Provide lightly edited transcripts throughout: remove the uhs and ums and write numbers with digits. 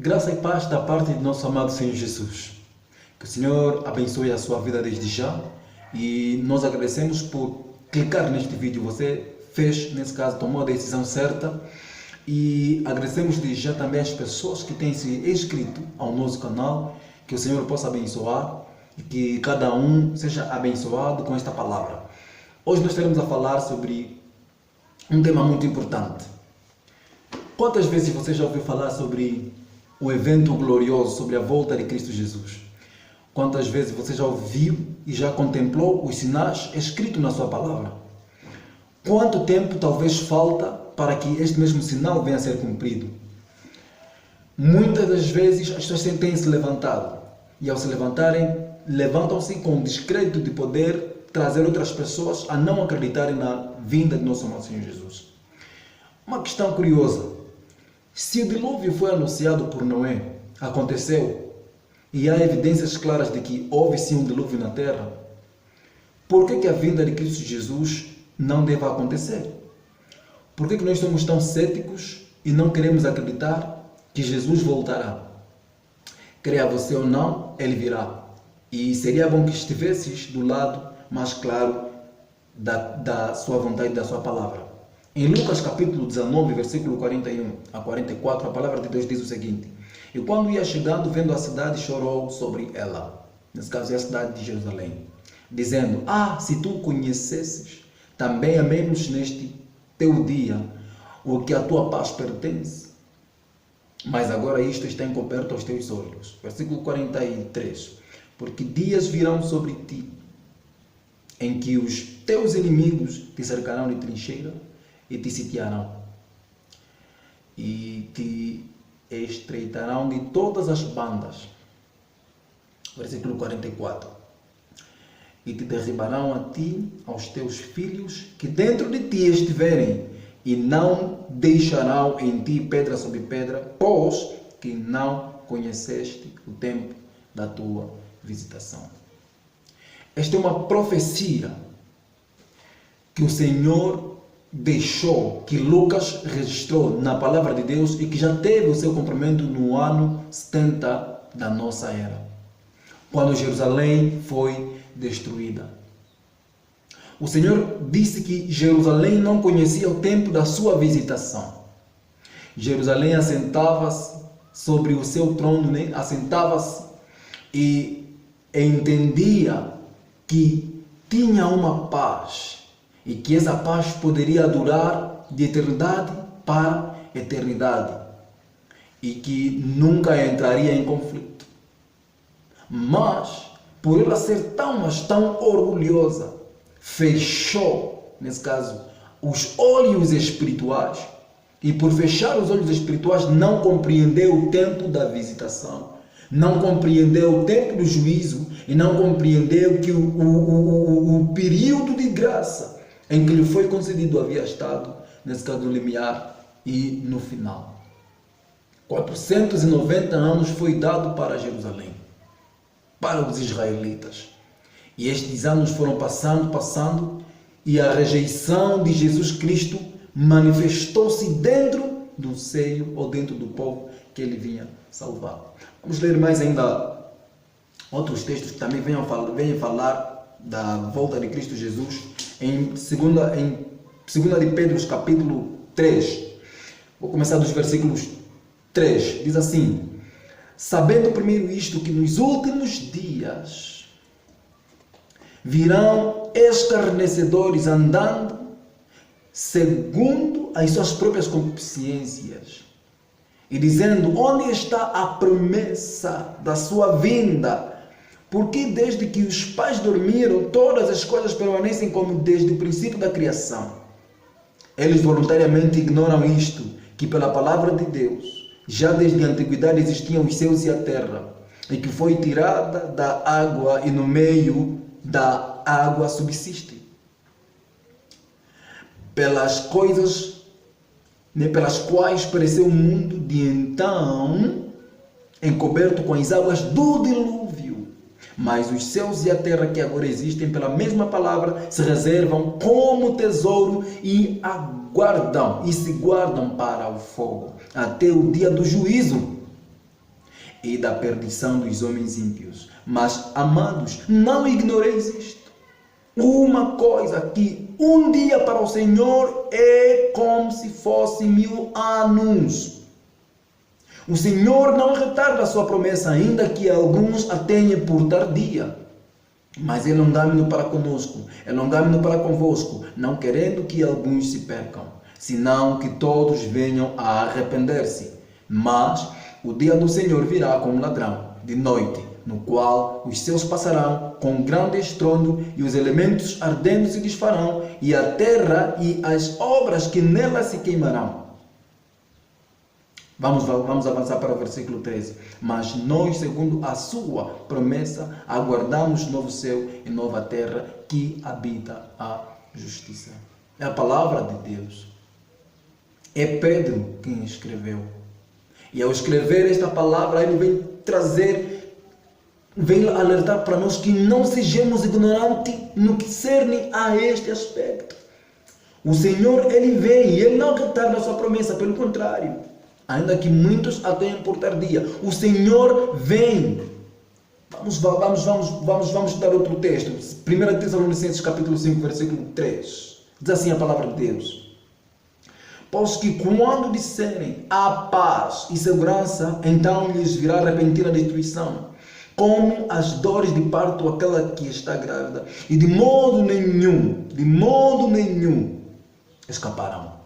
Graça e paz da parte de nosso amado Senhor Jesus. Que o Senhor abençoe a sua vida desde já e nós agradecemos por clicar neste vídeo. Você fez, nesse caso, tomou a decisão certa e agradecemos desde já também as pessoas que têm se inscrito ao nosso canal. Que o Senhor possa abençoar e que cada um seja abençoado com esta palavra. Hoje nós estaremos a falar sobre um tema muito importante. Quantas vezes você já ouviu falar sobre o evento glorioso, sobre a volta de Cristo Jesus? Quantas vezes você já ouviu e já contemplou os sinais escritos na sua palavra? Quanto tempo talvez falta para que este mesmo sinal venha a ser cumprido? Muitas das vezes as pessoas têm se levantado e ao se levantarem, levantam-se com o descrédito de poder trazer outras pessoas a não acreditarem na vinda de nosso amado Senhor Jesus. Uma questão curiosa: se o dilúvio foi anunciado por Noé, aconteceu, e há evidências claras de que houve sim um dilúvio na terra, por que a vinda de Cristo Jesus não deve acontecer? Por que nós somos tão céticos e não queremos acreditar que Jesus voltará? Creia você ou não, Ele virá. E seria bom que estivesses do lado mais claro da sua vontade e da sua palavra. Em Lucas capítulo 19, versículo 41 a 44, a palavra de Deus diz o seguinte: E quando ia chegando, vendo a cidade, chorou sobre ela. Nesse caso é a cidade de Jerusalém, dizendo: se tu conhecesses, também a menos neste teu dia, o que a tua paz pertence. Mas agora isto está encoberto aos teus olhos. Versículo 43. Porque dias virão sobre ti, em que os teus inimigos te cercarão de trincheira e te sitiarão, e te estreitarão de todas as bandas. Versículo 44. E te derribarão a ti, aos teus filhos, que dentro de ti estiverem, e não deixarão em ti pedra sobre pedra, pois que não conheceste o tempo da tua visitação. Esta é uma profecia que o Senhor deixou, que Lucas registrou na palavra de Deus e que já teve o seu cumprimento no ano 70 da nossa era, quando Jerusalém foi destruída. O Senhor disse que Jerusalém não conhecia o tempo da sua visitação. Jerusalém assentava-se sobre o seu trono, assentava-se e entendia que tinha uma paz e que essa paz poderia durar de eternidade para eternidade e que nunca entraria em conflito. Mas, por ela ser tão orgulhosa, fechou, nesse caso, os olhos espirituais, e por fechar os olhos espirituais não compreendeu o tempo da visitação, não compreendeu o tempo do juízo e não compreendeu que o período de graça em que lhe foi concedido havia estado, nesse caso, no limiar e no final. 490 anos foi dado para Jerusalém, para os israelitas. E estes anos foram passando, e a rejeição de Jesus Cristo manifestou-se dentro do seio ou dentro do povo que ele vinha salvar. Vamos ler mais ainda outros textos que também vêm falar da volta de Cristo Jesus. Em 2 de Pedro, capítulo 3, vou começar dos versículos 3, diz assim: Sabendo primeiro isto, que nos últimos dias virão escarnecedores andando segundo as suas próprias concupiscências, e dizendo: onde está a promessa da sua vinda? Porque desde que os pais dormiram, todas as coisas permanecem como desde o princípio da criação. Eles voluntariamente ignoram isto, que pela palavra de Deus, já desde a antiguidade existiam os céus e a terra, e que foi tirada da água e no meio da água subsiste. Pelas coisas pelas quais pereceu o mundo de então, encoberto com as águas do dilúvio. Mas os céus e a terra que agora existem pela mesma palavra se reservam como tesouro e aguardam e se guardam para o fogo, até o dia do juízo, e da perdição dos homens ímpios. Mas, amados, não ignoreis isto. Uma coisa que um dia para o Senhor é como se fosse 1000 anos. O Senhor não retarda a sua promessa, ainda que alguns a tenham por tardia. Mas é longânimo para conosco, é longânimo para convosco, não querendo que alguns se percam, senão que todos venham a arrepender-se. Mas o dia do Senhor virá como ladrão, de noite, no qual os céus passarão com grande estrondo e os elementos ardendo se desfarão, e a terra e as obras que nela se queimarão. Vamos avançar para o versículo 13. Mas nós, segundo a sua promessa, aguardamos novo céu e nova terra que habita a justiça. É a palavra de Deus. É Pedro quem escreveu. E ao escrever esta palavra, ele vem alertar para nós que não sejamos ignorantes no que cerne a este aspecto. O Senhor, ele vem e ele não retarda a sua promessa, pelo contrário. Ainda que muitos a tenham por tardia, o Senhor vem. Vamos estudar outro texto. 1 Tessalonicenses capítulo 5, versículo 3. Diz assim a palavra de Deus. Pois que quando disserem a paz e segurança, então lhes virá repentina destruição, como as dores de parto aquela que está grávida, e de modo nenhum escaparão.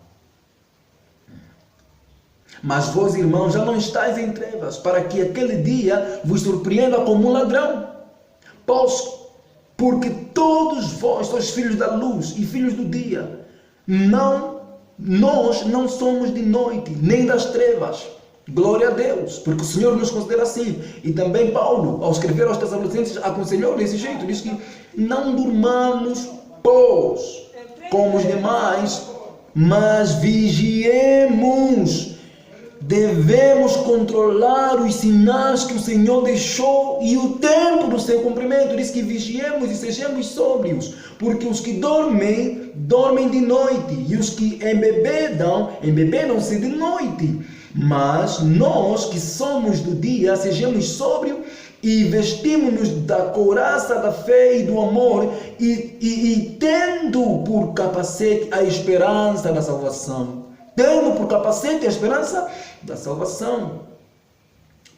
Mas vós, irmãos, já não estáis em trevas, para que aquele dia vos surpreenda como um ladrão. Porque todos vós sois filhos da luz e filhos do dia. Nós não somos de noite, nem das trevas. Glória a Deus, porque o Senhor nos considera assim. E também Paulo, ao escrever aos Tessalonicenses, aconselhou desse jeito. Diz que não durmamos, pois, como os demais, mas vigiemos. Devemos controlar os sinais que o Senhor deixou e o tempo do seu cumprimento. Diz que vigiemos e sejamos sóbrios, porque os que dormem, dormem de noite, e os que embebedam-se de noite. Mas nós que somos do dia, sejamos sóbrios e vestimos-nos da couraça da fé e do amor, e tendo por capacete a esperança da salvação. Tendo por capacete a esperança da salvação.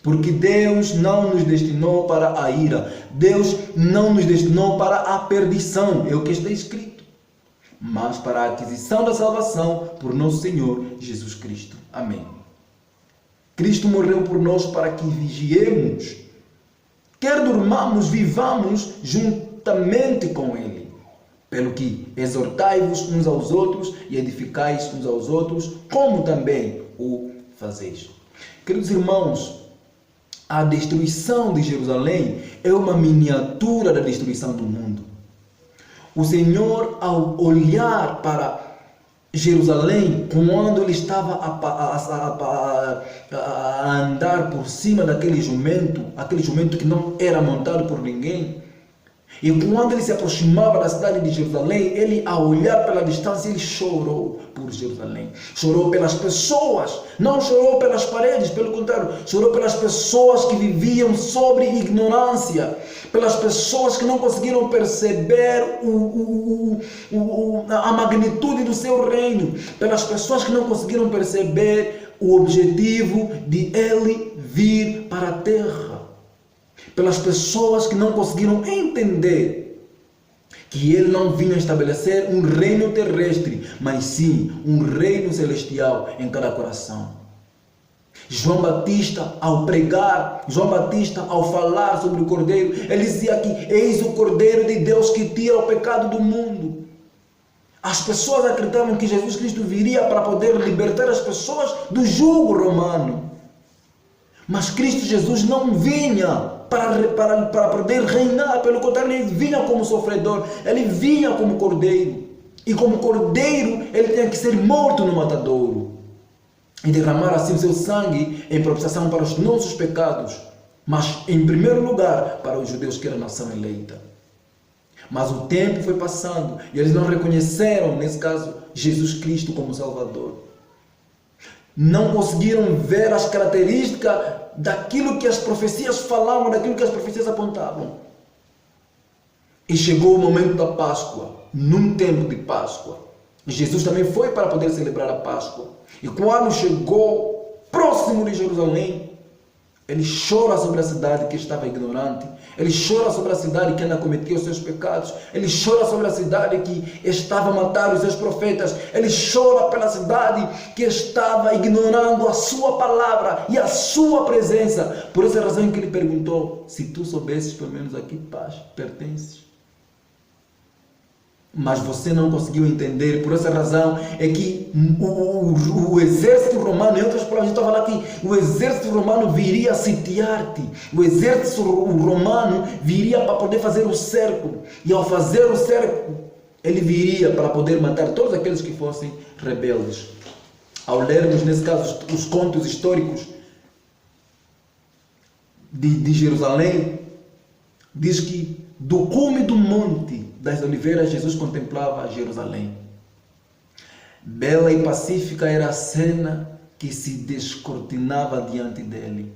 Porque Deus não nos destinou para a ira. Deus não nos destinou para a perdição. É o que está escrito. Mas para a aquisição da salvação por nosso Senhor Jesus Cristo. Amém. Cristo morreu por nós para que vigiemos. Quer durmamos, vivamos juntamente com Ele. Pelo que exortai-vos uns aos outros e edificais uns aos outros, como também o fazeis. Queridos irmãos, a destruição de Jerusalém é uma miniatura da destruição do mundo. O Senhor, ao olhar para Jerusalém, quando ele estava a andar por cima daquele jumento que não era montado por ninguém, e quando ele se aproximava da cidade de Jerusalém, ele, ao olhar pela distância, ele chorou por Jerusalém. Chorou pelas pessoas, não chorou pelas paredes, pelo contrário, chorou pelas pessoas que viviam sobre ignorância, pelas pessoas que não conseguiram perceber a magnitude do seu reino, pelas pessoas que não conseguiram perceber o objetivo de ele vir para a terra. Pelas pessoas que não conseguiram entender que ele não vinha estabelecer um reino terrestre, mas sim um reino celestial em cada coração. João Batista, ao pregar, João Batista, ao falar sobre o Cordeiro, ele dizia que eis o Cordeiro de Deus que tira o pecado do mundo. As pessoas acreditavam que Jesus Cristo viria para poder libertar as pessoas do jugo romano. Mas Cristo Jesus não vinha para poder reinar, pelo contrário, ele vinha como sofredor, ele vinha como cordeiro. E como cordeiro, ele tinha que ser morto no matadouro e derramar assim o seu sangue em propiciação para os nossos pecados, mas em primeiro lugar para os judeus que eram nação eleita. Mas o tempo foi passando e eles não reconheceram, nesse caso, Jesus Cristo como Salvador. não conseguiram ver as características daquilo que as profecias falavam, daquilo que as profecias apontavam. E chegou o momento da Páscoa, num tempo de Páscoa. Jesus também foi para poder celebrar a Páscoa. E quando chegou próximo de Jerusalém, ele chora sobre a cidade que estava ignorante. Ele chora sobre a cidade que ainda cometia os seus pecados. Ele chora sobre a cidade que estava a matar os seus profetas. Ele chora pela cidade que estava ignorando a sua palavra e a sua presença. Por essa razão que ele perguntou: se tu soubesses pelo menos a que paz pertences. Mas você não conseguiu entender. Por essa razão é que o exército romano, em outras palavras, eu estou a falar que o exército romano viria a sitiar-te. O exército romano viria para poder fazer o cerco. E ao fazer o cerco, ele viria para poder matar todos aqueles que fossem rebeldes. Ao lermos, nesse caso, os contos históricos de Jerusalém, diz que do cume do monte das oliveiras, Jesus contemplava Jerusalém. Bela e pacífica era a cena que se descortinava diante dele.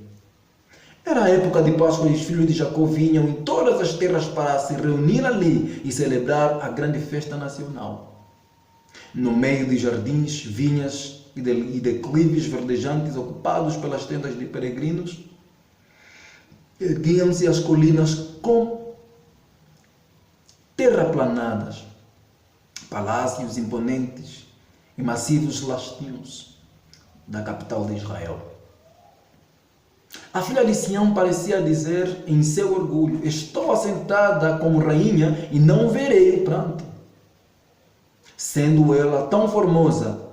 Era a época de Páscoa e os filhos de Jacó vinham em todas as terras para se reunir ali e celebrar a grande festa nacional. No meio de jardins, vinhas e declives verdejantes ocupados pelas tendas de peregrinos, erguiam-se as colinas com terraplanadas, palácios imponentes e massivos lastinhos da capital de Israel. A filha de Sião parecia dizer em seu orgulho: estou assentada como rainha e não verei pranto. Sendo ela tão formosa,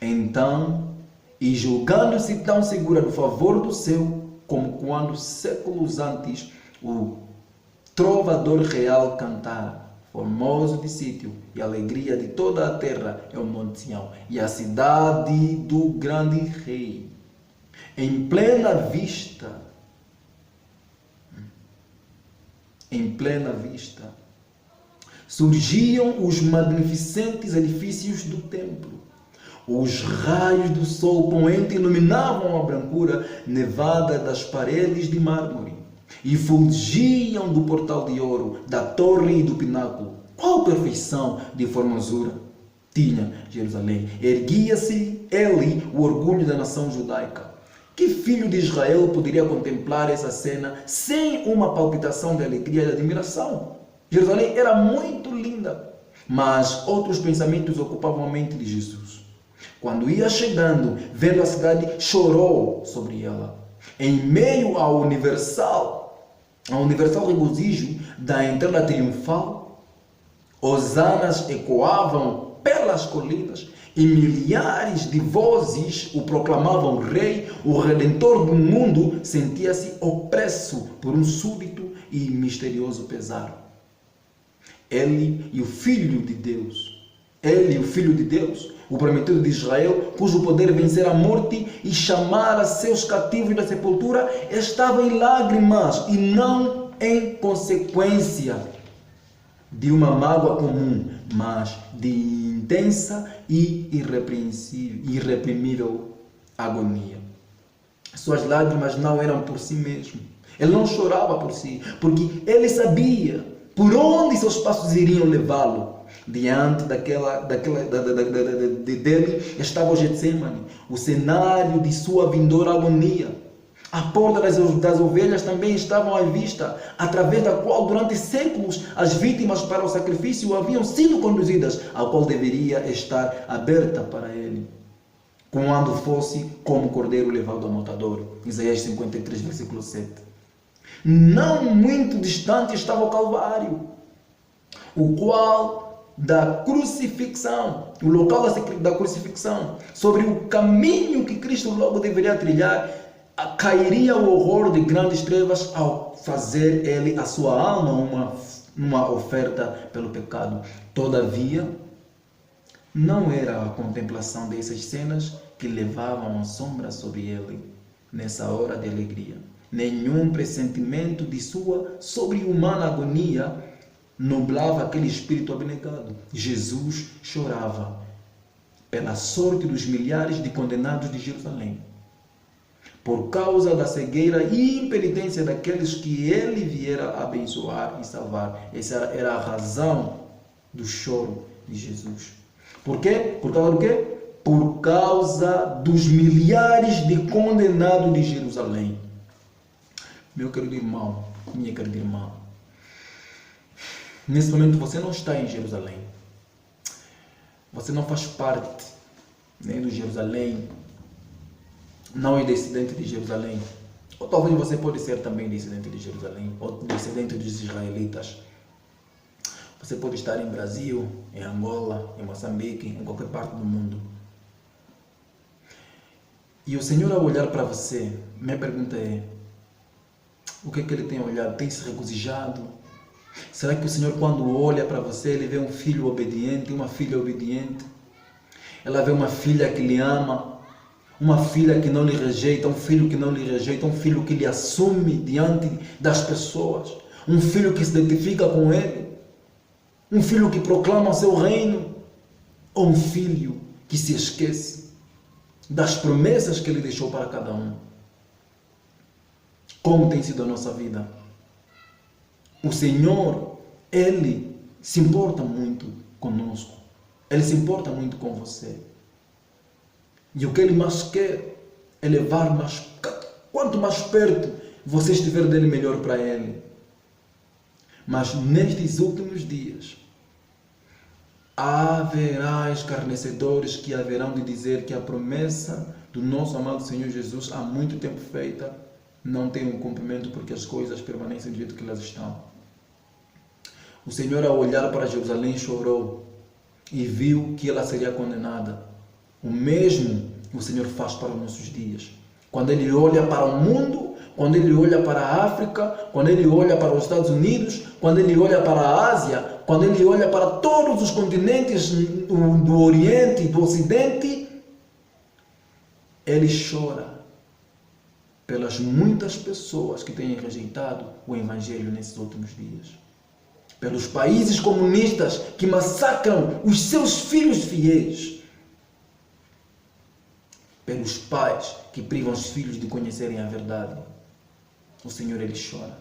então, e julgando-se tão segura do favor do céu, como quando séculos antes o trovador real cantara: formoso de sítio e alegria de toda a terra é o Monte Sião e a cidade do grande rei. Em plena vista, surgiam os magnificentes edifícios do templo. Os raios do sol poente iluminavam a brancura nevada das paredes de mármore e fulgiam do portal de ouro, da torre e do pináculo. Qual perfeição de formosura tinha Jerusalém! Erguia-se ele o orgulho da nação judaica. Que filho de Israel poderia contemplar essa cena sem uma palpitação de alegria e de admiração? Jerusalém era muito linda, mas outros pensamentos ocupavam a mente de Jesus. Quando ia chegando, vendo a cidade, chorou sobre ela. Em meio ao universal regozijo da entrada triunfal, hosanas ecoavam pelas colinas e milhares de vozes o proclamavam rei. O Redentor do mundo sentia-se opresso por um súbito e misterioso pesar. Ele e o Filho de Deus, o prometido de Israel, cujo poder vencer a morte e chamar a seus cativos da sepultura, estava em lágrimas e não em consequência de uma mágoa comum, mas de intensa e irreprimível agonia. Suas lágrimas não eram por si mesmo. Ele não chorava por si, porque ele sabia por onde seus passos iriam levá-lo. Diante dele estava o Getsemane, o cenário de sua vindoura agonia. A porta das ovelhas também estavam à vista, através da qual durante séculos as vítimas para o sacrifício haviam sido conduzidas, a qual deveria estar aberta para ele, quando fosse como cordeiro levado ao matadouro. Isaías 53, versículo 7. Não muito distante estava o Calvário, o qual da crucifixão, o local da crucifixão, sobre o caminho que Cristo logo deveria trilhar, cairia o horror de grandes trevas ao fazer ele a sua alma uma oferta pelo pecado. Todavia, não era a contemplação dessas cenas que levavam a sombra sobre ele nessa hora de alegria. Nenhum pressentimento de sua sobre-humana agonia nublava aquele espírito abnegado. Jesus chorava pela sorte dos milhares de condenados de Jerusalém, por causa da cegueira e impenitência daqueles que ele viera abençoar e salvar. Essa era a razão do choro de Jesus. Por quê? Por causa do quê? Por causa dos milhares de condenados de Jerusalém. Meu querido irmão, minha querida irmã, nesse momento você não está em Jerusalém. Você não faz parte nem do Jerusalém, não é descendente de Jerusalém. Ou talvez você pode ser também descendente de Jerusalém, ou descendente dos israelitas. Você pode estar em Brasil, em Angola, em Moçambique, em qualquer parte do mundo. E o Senhor, ao olhar para você, minha pergunta é: o que é que Ele tem olhado? Tem se regozijado? Será que o Senhor, quando olha para você, Ele vê um filho obediente, uma filha obediente? Ela vê uma filha que lhe ama, uma filha que não lhe rejeita, um filho que não lhe rejeita, um filho que lhe assume diante das pessoas, um filho que se identifica com Ele, um filho que proclama o seu reino, ou um filho que se esquece das promessas que Ele deixou para cada um? Como tem sido a nossa vida? O Senhor, Ele se importa muito conosco. Ele se importa muito com você. E o que Ele mais quer é levar mais... Quanto mais perto você estiver dele, melhor para Ele. Mas nestes últimos dias, haverá escarnecedores que haverão de dizer que a promessa do nosso amado Senhor Jesus, há muito tempo feita, não tem um cumprimento porque as coisas permanecem do jeito que elas estão. O Senhor, ao olhar para Jerusalém, chorou e viu que ela seria condenada. O mesmo o Senhor faz para os nossos dias. Quando Ele olha para o mundo, quando Ele olha para a África, quando Ele olha para os Estados Unidos, quando Ele olha para a Ásia, quando Ele olha para todos os continentes do Oriente e do Ocidente, Ele chora pelas muitas pessoas que têm rejeitado o Evangelho nesses últimos dias. Pelos países comunistas que massacram os seus filhos fiéis. Pelos pais que privam os filhos de conhecerem a verdade. O Senhor, Ele chora.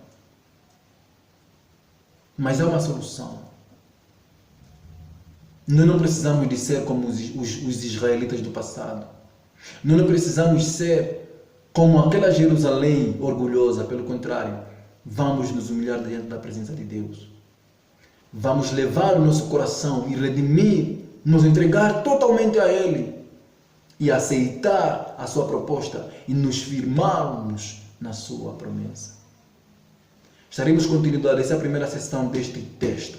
Mas há uma solução. Nós não precisamos de ser como os israelitas do passado. Nós não precisamos ser como aquela Jerusalém orgulhosa. Pelo contrário, vamos nos humilhar diante da presença de Deus. Vamos levar o nosso coração e redimir, nos entregar totalmente a Ele e aceitar a sua proposta e nos firmarmos na sua promessa. Estaremos continuando essa primeira sessão deste texto.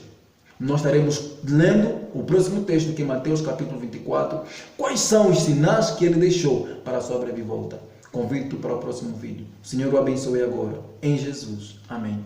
Nós estaremos lendo o próximo texto, que é Mateus capítulo 24. Quais são os sinais que Ele deixou para a sua breve volta? Convido para o próximo vídeo. O Senhor o abençoe agora. Em Jesus. Amém.